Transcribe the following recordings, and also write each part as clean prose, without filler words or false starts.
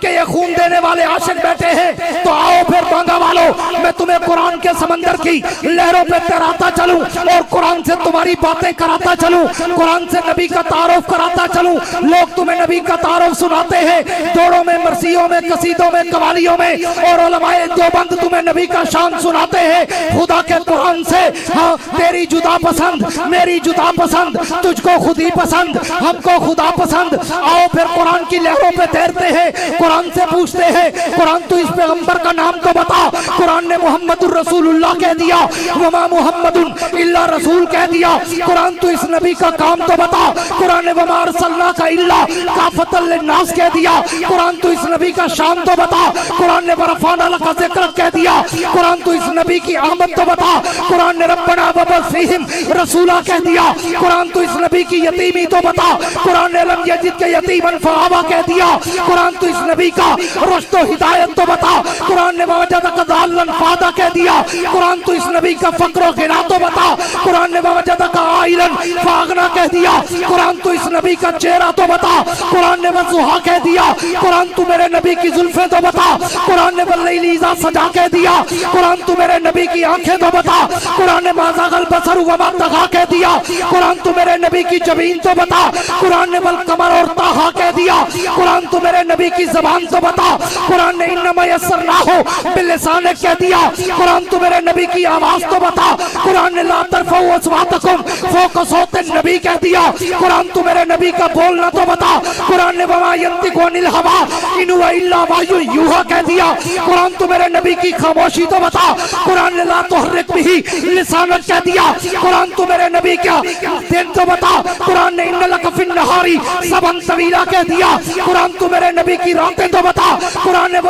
कि ये खून देने वाले आशिक बैठे हैं, तो आओ फिर बांगा वालों, मैं तुम्हें कुरान के समंदर की लहरों पे तैराता चलूं और कुरान से तुम्हारी बातें कराता चलूं, कुरान से नबी का तारुफ कराता चलूं। लोग तुम्हें नबी का तारुफ सुनाते हैं जोड़ों में, मरसियों में, कसीदों में, कवालियों में, और उलमाए देवबंद तुम्हें नबी का शान सुनाते हैं खुदा के कुरान से। हाँ, तेरी जुदा पसंद, मेरी जुदा पसंद, तुझको खुद ही पसंद, हमको खुदा पसंद। आओ फिर कुरान की लहरों पे तैरते हैं, कुरान से पूछते हैं, कुरान तो इस पैगंबर का नाम तो बता। कुरान ने मोहम्मदुर रसूलुल्लाह कह दिया, वमा मुहम्मदुन इल्ला रसूल कह दिया। कुरान तो इस नबी का काम तो बता। कुरान ने वमा अरसलनाका इल्ला काफतल लिन्नास कह दिया। कुरान तो इस नबी का शान तो बता। कुरान ने वरफाना लका ज़िक्र कह दिया। कुरान तो इस नबी की आमद तो बता। कुरान ने रब्बना वबअस फ़ीहिम रसूला कह दिया। कुरान तो इस नबी की यतीमी तो बता। कुरान ने लम यजिद के यतीमन फ़आवा कह दिया। कुरान तो इस नबी का रुश्द व हिदायत तो बता। कुरान ने वजदक ज़ाल्लन फ़ादा कह दिया। कुरान तो इस नबी का फ़क्र व गिना तो बता। कुरान ने वजदक आइलन फ़ागना कह दिया। कुरान तो इस नबी का चेहरा तो बता। कुरान ने वज़ुहा कह दिया। कुरान तो मेरे नबी की जुल्फें तो बता। कुरान ने वल्लैलि इज़ा सजा कह दिया। कुरान तो मेरे नबी की आंखें तो बता। कुरान ने मा ज़ागल बसर व मा तग़ा कह दिया। कुरान तो मेरे नबी की जबीन तो बता। कुरान ने वल कमर और ताहा कह दिया। कुरान तो मेरे नबी की ज़बान तो बता। कुरान ने इन्नमा यस्सरनाहु बिलिसानिक कह दिया। कुरान तो मेरे नबी की आवाज तो बता। कुरान ने ला तरफ़उ अस्वातकुम फ़ौक़ सौतिन नबी कह दिया। कुरान तो मेरे नबी का बोलना तो बता। कुरान ने वमा यंतिक़ु अनिल हवा इन हुवा इल्ला वह्युन यूहा कह दिया। कुरान तो मेरे नबी की खामोशी तो बता। कुरान ने ला तुहर्रिक बिही लिसानक कह दिया। कुरान तो मेरे नबी का दिन तो बता। कुरान ने इन्न लक फिन नहारी सबन तवीला कह दिया। कुरान तो मेरे नबी की रातें तो बता। कुरान ने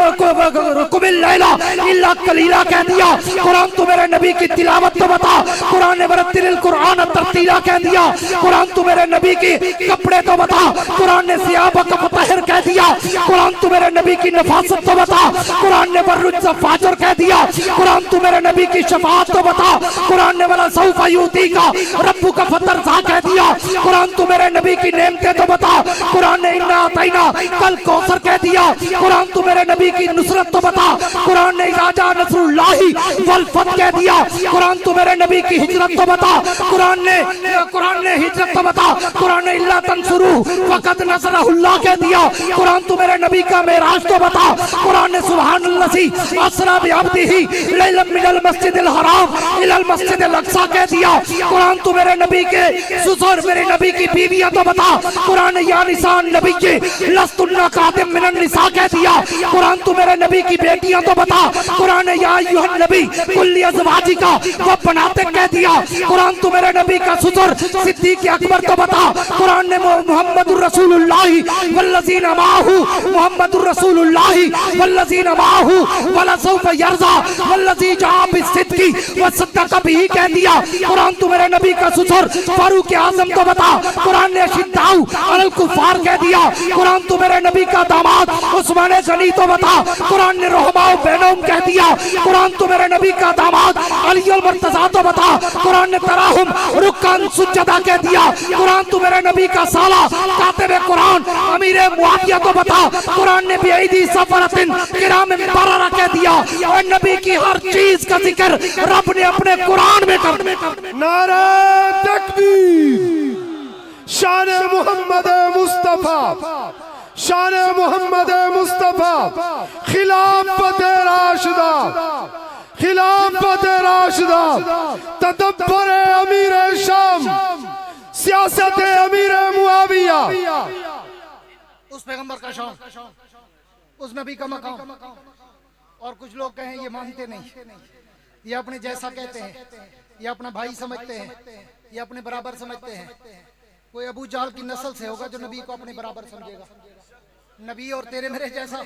कुमिल लैला इल्ला कलीला कह दिया। कुरान तो मेरे नबी की तिलावत तो बता। कुरान ने वरत्तिलिल कुरान तरतीला कह दिया। कुरान तो मेरे नबी की कपड़े तो बता। कुरान ने सियाबक फतहिर कह दिया। कुरान तो मेरे नबी की नफासत तो बता। कुरान ने वरुज फाजर कह दिया। कुरान तो मेरे नबी की शफाअत तो बता। कुरान ने वला सौफा यूतीका रब्बुका फतरज़ा कह दिया। कुरान तो मेरे नबी की नेमतें तो बता। कुरान ने इन्ना अतैना कल कौसर कह दिया। कुरान तो मेरे नबी की नुसरत तो बता। कुरान ने इज़ा नसरुल्लाहि वल फतह कह दिया। कुरान तो मेरे नबी की हिजरत तो बता। कुरान ने हिजरत तो बता। कुरान ने इल्ला तंसुरू फ़क़द नसरहुल्लाह कह दिया। कुरान तो मेरे नबी का मेराज तो बता। कुरान ने सुब्हानल्लज़ी अस्रा बिअब्दिही लैलन मिनल मस्जिदिल हराम इलल मस्जिदिल अक़सा कह दिया। कुरान तो मेरे नबी के ससुर, मेरे नबी की बीवियां तो बता। कुरान ने या निसान नबी के लस्तुन्ना कातिम मिनन निसा कह दिया। कुरान तो मेरे नबी की बेटियां तो बता। कुरान ने या अय्युहन नबी कुल्ली अज़वाजिका व बनातिक कह दिया। कुरान तो मेरे नबी का ससुर सिद्दीक़ अकबर तो बता। कुरान ने मुहम्मदुर रसूलुल्लाहि वल्लज़ीना माअहू मुहम्मदुर रसूलुल्लाहि वल्लज़ीना माअहू वला सौफ़ यरज़ा वल्लज़ी जाअ बिस्सिद्क़ि व सद्दक़ बिही कह दिया। कुरान तो मेरे नबी का ससुर फारूक आज़म तो बता। कुरान ने अशिद्दाउ अलल कुफ़ार कह दिया। कुरान तो मेरे नबी का दामाद उस्मान गनी तो बता। कुरान ने रहमाउ बैनहुम कह दिया। कुरान तो मेरे नबी का दामाद अली अल मुर्तज़ा तो बता। कुरान ने तराहुम रुक्कान सुज्जदा कह दिया। कुरान तो मेरे नबी का साला कातिब कुरान अमीर मुआविया तो बता। कुरान ने बेईदी सफरतिन किराम बररा कह दिया। और नबी की हर चीज का जिक्र रब ने अपने कुरान में कर। नारा तकबीर, शान मोहम्मद मुस्तफा, शान मोहम्मद मुस्तफा, खिलाफत राशिदा, खिलाफत राशिदा, तदब्बर अमीर शाम, सियासत अमीर मुआविया। उस पैगंबर का शान, उस नबी का मकाम। और कुछ लोग कहें ये मानते नहीं, ये अपने जैसा कहते हैं, ये अपना भाई समझते हैं, ये अपने बराबर समझते हैं। कोई अबू जाल की नस्ल से होगा जो नबी को अपने बराबर समझेगा। नबी और तेरे मेरे जैसा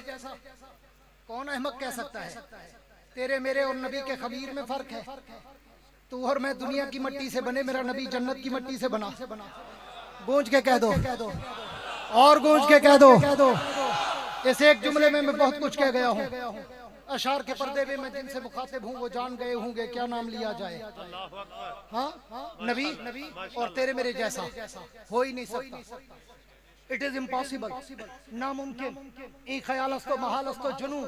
कौन अहमक कह सकता है? तेरे मेरे और नबी के खबीर में फर्क है। तू और मैं दुनिया की मिट्टी से बने, मेरा नबी जन्नत की मिट्टी से बना। गूंज के कह दो, और गूंज के कह दो। इस एक जुमले में मैं बहुत कुछ कह गया हूँ। अशार के पर्दे में मैं जिनसे मुखातिब हूँ वो जान गए होंगे क्या नाम लिया जाए। हाँ, नबी और तेरे मेरे जैसा हो ही नहीं सकता। इट इज इम्पॉसिबल, नामुमकिन, ई ख्याल अस्तो महाल अस्तो जुनू,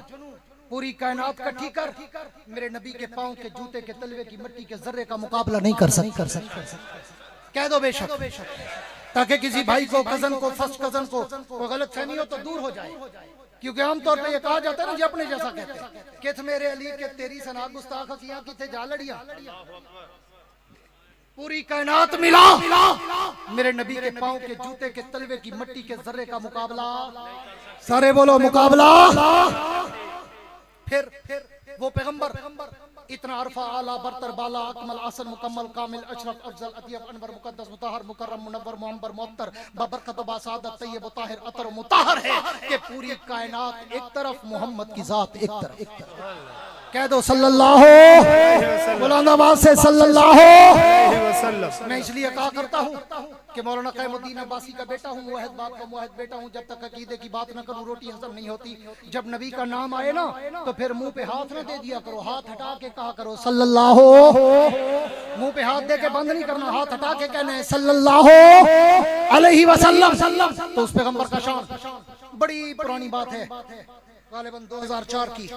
पूरी कायनात इकट्ठी कर, मेरे नबी के पांव के जूते के तलवे की मिट्टी के जर्रे का मुकाबला नहीं कर सकती। कह दो बेशक, ताकि किसी भाई को, कजन को, फर्स्ट कजन को गलत फहमी हो तो दूर हो जाए। क्योंकि आमतौर पे ये कहा जाता है ना, जो अपने जैसा कहते हैं कि मेरे अली के तेरी सना गुस्ताख किया किथे जा लड़िया। पूरी कायनात मिला मेरे नबी के पांव के जूते के तलवे की मिट्टी के जर्रे का मुकाबला, सारे बोलो मुकाबला। फिर वो पैगंबर इतना अरफा आला बरतर बाला अकमल आसन मुकम्मल कामिल अशरफ अफजल अतियब अनवर मुकद्दस मुताहर मुकर्रम मुनव्वर मुअम्बर मुअत्तर बबरकत बासादत तय्यब मुताहिर अतर मुताहर है कि पूरी कायनात एक तरफ, मोहम्मद की जात एक तरफ। कह दो सल्लल्लाहु, बुलंद आवाज से सल्लल्लाहु। मैं इसलिए कहा करता हूँ कि मौलाना क़ैमुद्दीन अब्बासी का बेटा हूँ, मुवहिद बाप का मुवहिद बेटा हूँ। जब तक अकीदे की बात न करूँ रोटी हजम नहीं होती। जब नबी का नाम आए ना तो फिर मुंह पे हाथ न दे दिया करो, हाथ हटा के कहा करो सल्लल्लाहु। मुंह पे हाथ दे के बंद नहीं करना, हाथ हटा के कहना है सल्लल्लाहु अलैहि वसल्लम। तो उस पैगंबर का शान बड़ी पुरानी बात है, गालिबन 2004 की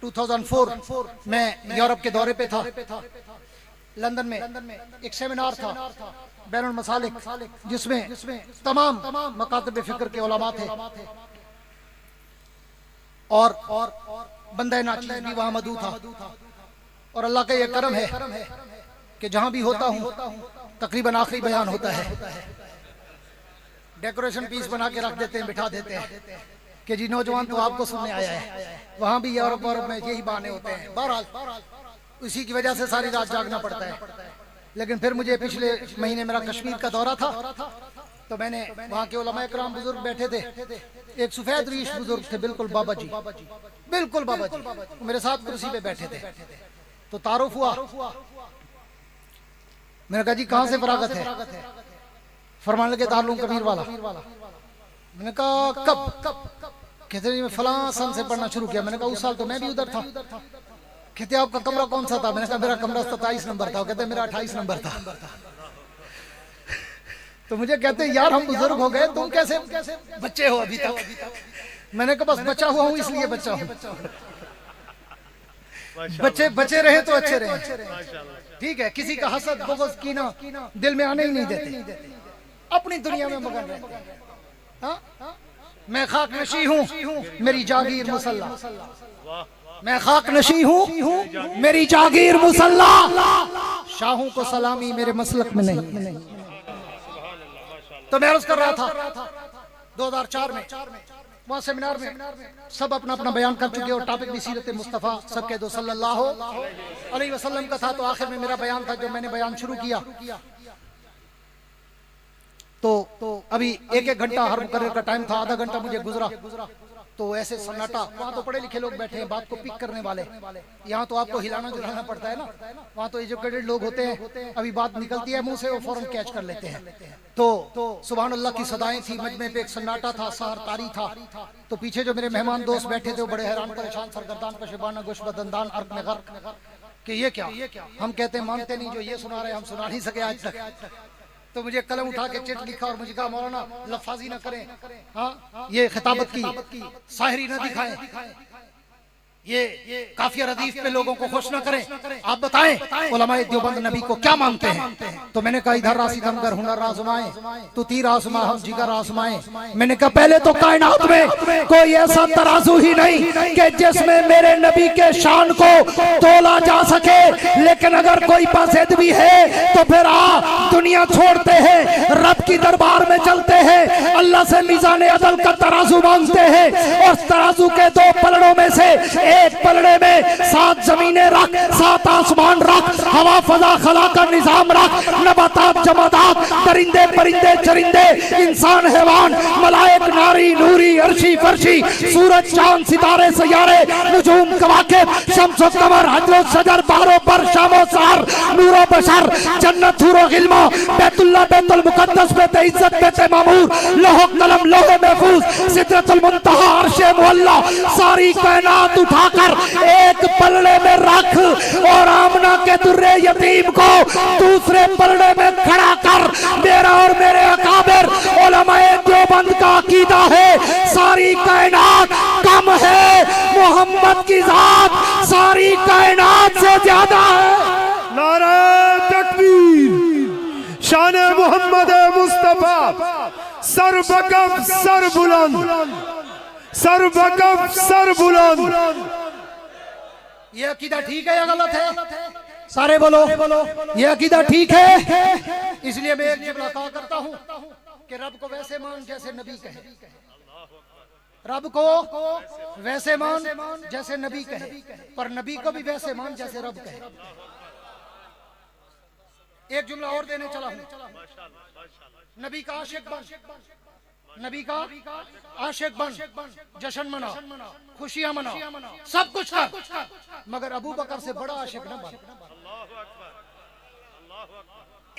2004 मैं यूरोप के दौरे पे था। लंदन में एक सेमिनार था बैनुल मसालिक, जिसमें तमाम मकातब फिक्र के उलमा थे और बंदे नाचीज़ भी वहां मौजूद था। और अल्लाह का ये करम है कि जहां भी होता हूं तकरीबन आखिरी बयान होता है। डेकोरेशन पीस बना के रख देते हैं, बिठा देते हैं कि जी नौजवान तो आपको सुनने आया है। वहां भी यूरोप में यही बहाने होते हैं। बहरहाल उसी की वजह से सारी रात जागना पड़ता है। लेकिन फिर मुझे पिछले महीने मेरा कश्मीर का दौरा था, तो मैंने वहाँ के उलमा इकराम बुजुर्ग बैठे थे। एक सफेद रीश बुजुर्ग थे, बिल्कुल बाबा जी, बिल्कुल बाबा जी, मेरे साथ कुर्सी पे बैठे थे। तो तारुफ हुआ, मैंने कहा जी कहाँ से फरागत है? फरमान लगे दारुल कबीर वाला। मैंने कहा कब? कहते मैं फलां सन से पढ़ना शुरू किया। मैंने कहा उस साल तो मैं भी उधर था। कहते आपका कमरा कौन सा था? मैंने कहा मेरा कमरा 27 नंबर था। कहते मेरा 28 नंबर था। तो मुझे कहते यार हम बुजुर्ग हो गए, तुम कैसे बच्चे हो अभी तक? मैंने कहा बस बच्चा हुआ हूँ इसलिए बच्चा हूँ। बच्चे रहे तो अच्छे रहे, ठीक है। किसी का हसद बुग़्ज़ कीना दिल में आने ही नहीं देते, अपनी दुनिया में मगन रहते। मैं खाक नशी हूँ, मेरी जागीर मुसल्ला। मैं खाक नशी हूँ, मेरी जागीर मुसल्ला। शाहों को सलामी मेरे मसलक में नहीं। तो मैं अर्ज़ कर रहा था 2004 में वहाँ सेमिनार में सब अपना अपना बयान कर चुके और टॉपिक भी सीरत मुस्तफ़ा, सब कह दो सल्लल्लाहु अलैहि वसल्लम का था। तो आखिर में मेरा बयान था, जब मैंने बयान शुरू किया तो अभी एक घंटा हर मुकर्रर का टाइम था, आधा घंटा मुझे गुजरा। तो ऐसे सन्नाटा, वहाँ तो पढ़े लिखे लोग बैठे हैं बात को पिक करने वाले। यहाँ तो आपको हिलाना जुलाना पड़ता है ना, वहाँ तो एजुकेटेड लोग होते हैं, अभी बात निकलती है मुंह से वो फौरन कैच कर लेते हैं। तो सुभान अल्लाह की सदाएं थी, मजमे पे एक सन्नाटा था, सहर तारी था। तो पीछे जो मेरे मेहमान दोस्त बैठे थे वो बड़े हैरान परेशान, सरगर्दान पशेबाना गुश बदंदान अर्क में गर्क कि ये क्या? हम कहते हैं मानते नहीं, जो ये सुना रहे हम सुना नहीं सके आज तक। तो मुझे कलम उठा के चिट लिखा और मुझे कहा मौलाना लफाजी ना करें, हाँ ये खिताबत की शायरी ना दिखाएं, ये काफिया रदीफ पे लोगों को खुश ना करें। आप बताएं उलमाए देवबंद नबी को क्या मानते हैं? तो मैंने कहा इधर राशि हमगर हुनर आजमाए, तो तीर आजमा हम जिगर आजमाए। मैंने कहा पहले तो कायनात में कोई ऐसा तराजू ही नहीं कि जिसमें मेरे नबी के शान को तोला जा सके। लेकिन अगर कोई पासेद भी है तो फिर दुनिया छोड़ते हैं, रब की दरबार में चलते हैं, अल्लाह से मीज़ान अदल का तराजू मांगते हैं। और तराजू के दो पलड़ों में से एक पलड़े में 7 जमीनें रख, 7 आसमान रख, हवा फजा खला का निजाम रख, नबातात जमादात, दरिंदे परिंदे चरिंदे, इंसान हैवान, मलाइक नारी नूरी अर्शी फर्शी, सूरज चांद सितारे सयारे, नुजूम कवाकिब, शम्स कमर, हजर शजर, बारो पर शामो सहर, नूरो बशर, जन्नत हूरो गिल्मा, बैतुल्लाह बैतुल मुकद्दस, बैत इज्जत बैत मामूर, लोह कलम लोह महफूज, सिदरतुल मुंतहा, अर्शे मुअल्ला, सारी कायनात उठा उठाकर एक पलड़े में रख और आमना के दुर्रे यतीम को दूसरे पलड़े में खड़ा कर। मेरा और मेरे अकाबिर उलमाए देवबंद का अकीदा है सारी कायनात कम है, मोहम्मद की जात सारी कायनात से ज्यादा है। नारे तकबीर, शान मोहम्मद मुस्तफा, सर बकफ सर बुलंद, सर बकफ सर बुलंद। ये अकीदा ठीक है या गलत है? सारे बोलो ये अकीदा ठीक है। इसलिए मैं एक जुमला कहा करता हूँ कि रब को वैसे मान जैसे नबी कहे, रब को वैसे मान जैसे नबी कहे, पर नबी को भी वैसे मान जैसे रब कहे। एक जुमला और देने चला हूं, नबी का आशिक बन, नबी का आशिक बन, जश्न मना, खुशियां मना, सब कुछ कर, मगर अबू बकर से बड़ा आशिक न बन।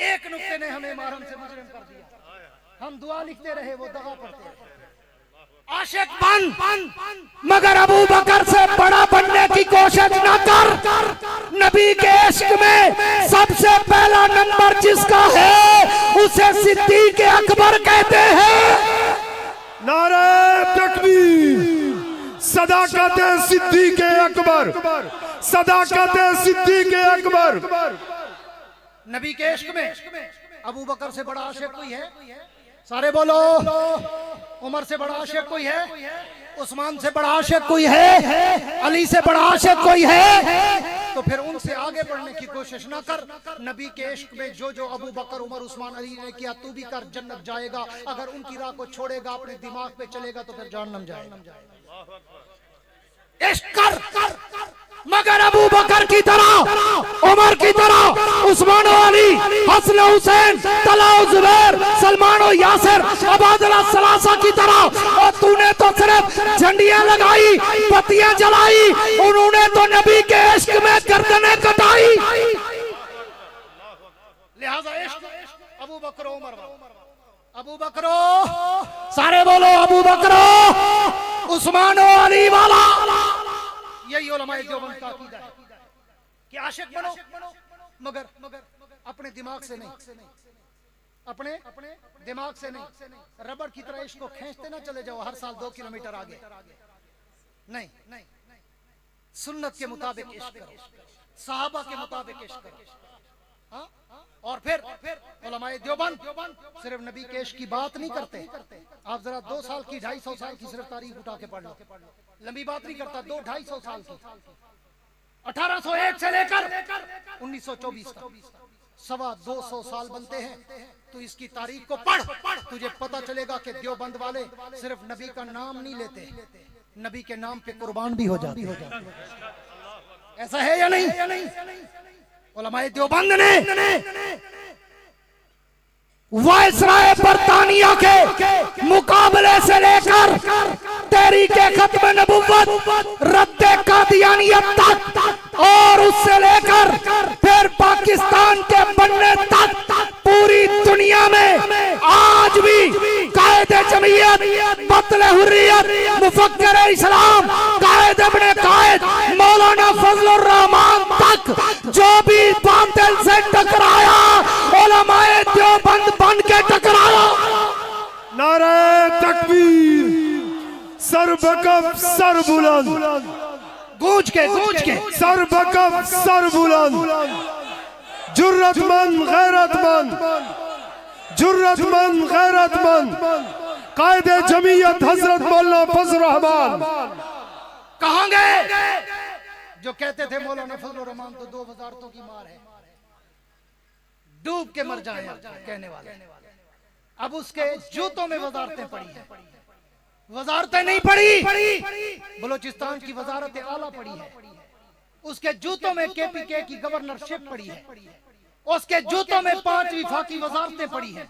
एक नुक्ते ने हमें मारम से मुजरिम कर दिया। हम दुआ लिखते रहे, वो दगा पढ़ते रहे। आशिक बन मगर अबू बकर से बड़ा बनने की कोशिश न कर। नबी के इश्क में सबसे पहला नंबर जिसका है उसे सिद्दीक अकबर कहते हैं। नारे तकबीर, सदाकत सिद्दीक अकबर, सदाकत सिद्दीक अकबर। नबी के इश्क में अबू बकर से बड़ा आशिक कोई है? सारे बोलो। उमर से बड़ा आशिक कोई है? उस्मान से बड़ा आशिक कोई है? अली से बड़ा आशिक कोई है? तो फिर उनसे आगे बढ़ने की कोशिश ना कर। नबी के इश्क में जो जो अबू बकर, उमर, उस्मान, अली ने किया तू भी कर, जन्नत जाएगा। अगर उनकी राह को छोड़ेगा, अपने दिमाग पे चलेगा तो फिर जहन्नम जाएगा। इश्क कर मगर अबू बकर की तरह, उमर की तरह, उस्मान अली, हसन हुसैन, तला जुबैर, सलमान यासिर, अबादुल्ला सलासा की तरह। और तूने तो सिर्फ झंडियां लगाई, बत्तियां जलाई, उन्होंने तो नबी के इश्क में गर्दनें कटाई। लिहाजा इश्क अबू बकर उमर, अबू बकरो, सारे बोलो अबू बकरो, उस्मान अली वाला। यही उलमाए देवबंद का अकीदा है कि आशिक बनो मगर अपने दिमाग से नहीं, अपने दिमाग से नहीं। रबड़ की तरह इसको खींचते ना चले जाओ हर साल 2 किलोमीटर आगे, नहीं। सुन्नत के मुताबिक इश्क करो, सहाबा के मुताबिक इश्क करो। हाँ? और फिर उलमाए देवबंद सिर्फ नबी के इश्क की बात नहीं करते। आप जरा 2 साल की, 250 साल की सिर्फ तारीख उठा के पढ़ लो, लंबी बात नहीं करता। 200-250 साल की, 1801 से लेकर 1924 तक 225 साल बनते हैं। तो इसकी तारीख को पढ़, तुझे पता चलेगा कि देवबंद वाले सिर्फ नबी का नाम नहीं लेते, नबी के नाम पे कुर्बान भी हो जाते। ऐसा है या नहीं? उलमाए देवबंद ने वायसराय बरतानिया के मुकाबले से लेकर तहरीके खत्म नबुव्वत, रद्दे कादियानियत तक, और उससे लेकर फिर पाकिस्तान के बनने तक पूरी दुनिया में आज भी कायदे जमीयत, बतले हुर्रियत, मुफक्किर इस्लाम, कायद इब्ने कायद, मौलाना फजलुर रहमान तक जो भी बातिल से टकराया, उलमाए देवबंद बन के टकराया। नारे तकबीर, सर बकफ सर बुलंद, गूंज के सर बकफ सर बुलंद। जुर्रतमंद गैरतमंद, जुर्रतमंद गैरतमंद, कायदे जमीयत हजरत मौलाना फजल रहमान। कहां गए जो कहते थे मौलाना फजल रहमान तो 2 वजारतों की मार है, डूब के मर जाए कहने वाले। अब उसके जूतों में वजारतें पड़ी है, वजारतें नहीं पड़ी, बलोचिस्तान की वजारत आला पड़ी है, उसके जूतों में केपीके की गवर्नरशिप पड़ी है, उसके जूतों में 5 विफाकी वजारतें पड़ी है,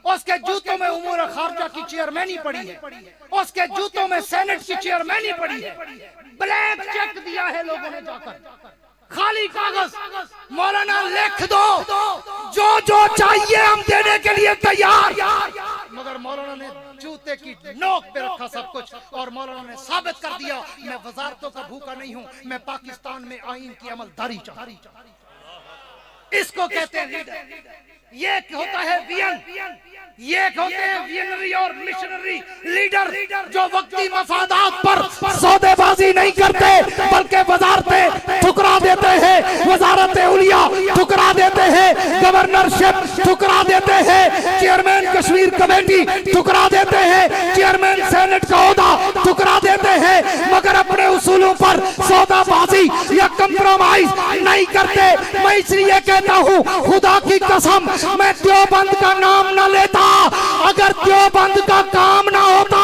उसके जूतों में उमूर खारजा की चेयरमैनी पड़ी है, उसके जूतों में सेनेट की चेयरमैनी पड़ी है। ब्लैंक चेक दिया है लोगों ने जाकर, खाली कागज, मौलाना लिख दो, जो जो चाहिए हम देने के लिए तैयार। मगर मौलाना ने जूते की नोक पे रखा सब कुछ, और मौलाना ने साबित कर दिया मैं वजारतों का भूखा नहीं हूं, मैं पाकिस्तान में आईन की अमलदारी चाहता हूं। इसको कहते हैं लीडर। ये होता है वियन, ये होते हैं वियनरी और मिशनरी लीडर, जो वक्ती मफादात पर सौदेबाजी नहीं करते बल्कि वजारतें ठुकरा देते हैं, वजारत उलिया ठुकरा देते हैं, गवर्नरशिप ठुकरा देते हैं, चेयरमैन कश्मीर कमेटी ठुकरा देते हैं, चेयरमैन सेनेट का ओहदा ठुकरा देते हैं, मगर अपने उसूलों पर सौदाबाजी या कंप्रोमाइज नहीं करते। मैं इसलिए कहता हूँ खुदा की कसम मैं देवबंद का नाम न लेता अगर देवबंद का काम ना होता।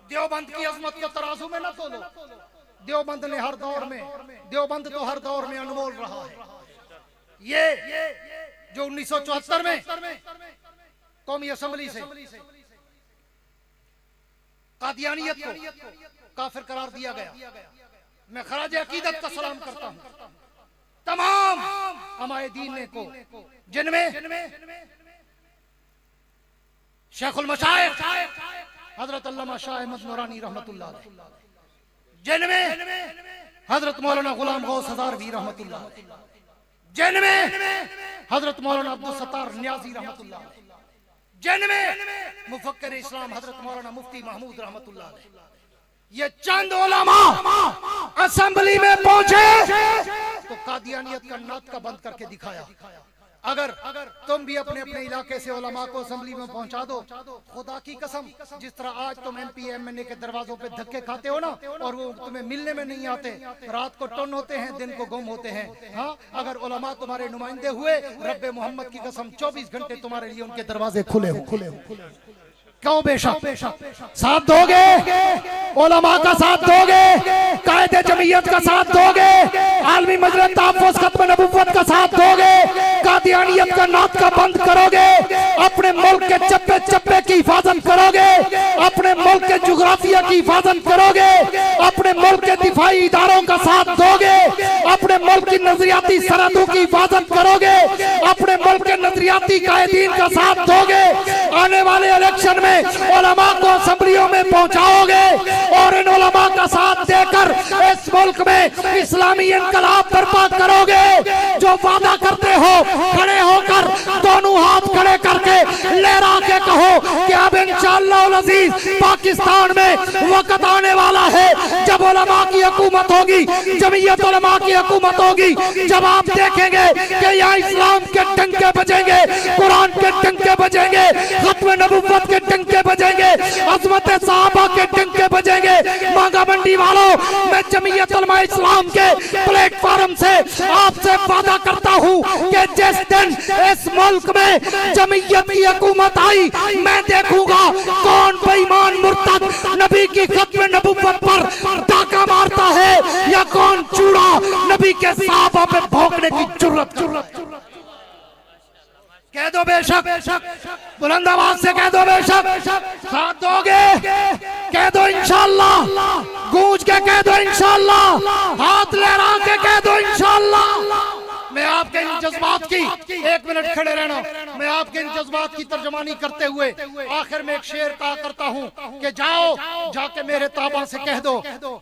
देवबंद की अजमत को तराजू में न तोलो। देवबंद ने हर दौर में, देवबंद तो हर दौर में अनमोल रहा है। ये जो 1974 में कौमी असेंबली से कादियानियत को काफिर करार दिया गया, मैं खराज अकीदत का सलाम करता हूं तमाम अमायदीन को, जिनमें शेखुल मशाइख हजरत अल्लामा शाह अहमद नूरानी रहमतुल्लाह अलैह, जिनमें हजरत मौलाना गुलाम गौस हज़ारवी रहमतुल्लाह अलैह, जिनमें हजरत मौलाना अब्दुल सत्तार नियाज़ी रहमतुल्लाह अलैह, जिनमें मुफक्किर इस्लाम हजरत मौलाना मुफ्ती महमूद रहमतुल्लाह अलैह, ये चंद उलमा असेंबली में पहुंचे तो कादियानियत का नात का बंद करके दिखाया। अगर तुम भी अपने अपने इलाके से उलमा को असेंबली में पहुंचा दो, खुदा की कसम जिस तरह आज तुम MP MNA के दरवाजों पे धक्के खाते हो ना, और वो तुम्हें मिलने में नहीं आते, रात को टन होते हैं, दिन को गुम होते हैं। हाँ, अगर उलमा तुम्हारे नुमाइंदे हुए, रब्बे मोहम्मद की कसम 24 घंटे तुम्हारे लिए उनके दरवाजे खुले हो। क्यों बेशक साथ दोगे, उलमा का साथ दोगे, कायदे जमीयत का साथ दोगे, आलमी मजलिस तहफ़्फ़ुज़ खत्म नबुव्वत का साथ दोगे, कादियानियत का नात का बंद करोगे, अपने मुल्क के चप्पे चप्पे की हिफाजत करोगे, अपने मुल्क के जुग्राफिया की हिफाजत करोगे, अपने मुल्क के दिफाई इदारों का साथ दोगे, अपने मुल्क की नजरियाती सरहदों की हिफाजत करोगे, अपने मुल्क के नजरियाती कायदीन का साथ दोगे, आने वाले इलेक्शन में उलमा को असेंबलियों में पहुंचाओगे और इन उलमा का साथ देकर इस मुल्क में इस्लामी इनकलाब बर्पा करोगे। जो वादा करते हो खड़े होकर दोनों हाथ खड़े करके लहरा के कहो कि अब इंशाअल्लाह अल अजीज पाकिस्तान में वक्त आने वाला है जब उलमा की हुकूमत होगी, जमीयत उलमा की हुकूमत होगी, जब आप देखेंगे कि यहाँ इस्लाम के डंके बजेंगे, कुरान के डंके बजेंगे, खत्म नबुव्वत के डंके बजेंगे, अज़मत सहाबा के डंके बजेंगे। मांगा मंडी वालों, मैं जमीयत उलमा इस्लाम के प्लेटफॉर्म से आपसे वादा करता हूँ कि जिस दिन इस मुल्क में जमीयत की हुकूमत आई, मैं देखूंगा कौन बेईमान मुर्तद नबी की खत्म नबुव्वत पर डाका मारता है या कौन चूड़ा नबी के सहाबा पे भौंकने की जुर्रत। कह दो बेशक, बुलंद आवाज से कह दो बेशक। साथ दोगे, कह दो इंशाअल्लाह, गूंज के कह दो इंशाअल्लाह, हाथ लहरा के कह दो इंशाअल्लाह। मैं आपके इन जज्बात की, एक मिनट खड़े रहना, मैं आपके इन जज्बात की तर्जमानी करते हुए आखिर में एक शेर कहा करता हूँ कि जाओ जाके मेरे ताबा से कह दो,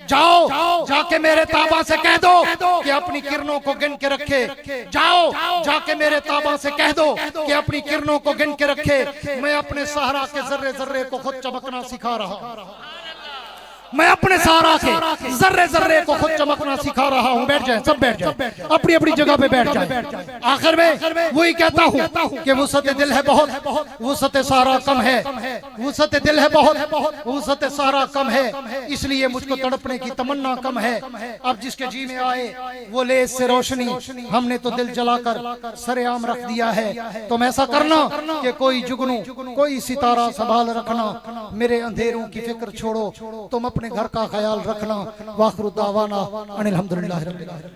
जाओ जाके मेरे ताबा से कह दो कि अपनी किरणों को गिन के रखे, जाओ जाके मेरे ताबा से कह दो कि अपनी किरणों को गिन के रखे। मैं अपने सहारा के जर्रे जर्रे को खुद चमकना सिखा रहा हूँ, मैं अपने सहारा के जर्रे जर्रे को खुद चमकना सिखा रहा हूँ। बैठ जाए, सब बैठ जाए, अपनी अपनी जगह पे बैठ जाए। आखिर में वही कहता हूँ कि वुसअत दिल है बहुत, वुसअत सहारा कम है, वुसअत दिल है बहुत, वुसअत सहारा कम है, इसलिए मुझको तड़पने की तमन्ना कम है। अब जिसके जी में आए वो ले इससे रोशनी, हमने तो दिल जलाकर सरेआम रख दिया है। तुम ऐसा करना कि कोई जुगनू कोई सितारा संभाल रखना, मेरे अंधेरों की फिक्र छोड़ो, तुम अपने घर का ख्याल रखना। वाखिर दावाना अनिल हम्दुलिल्लाहि रब्बिल आलमीन।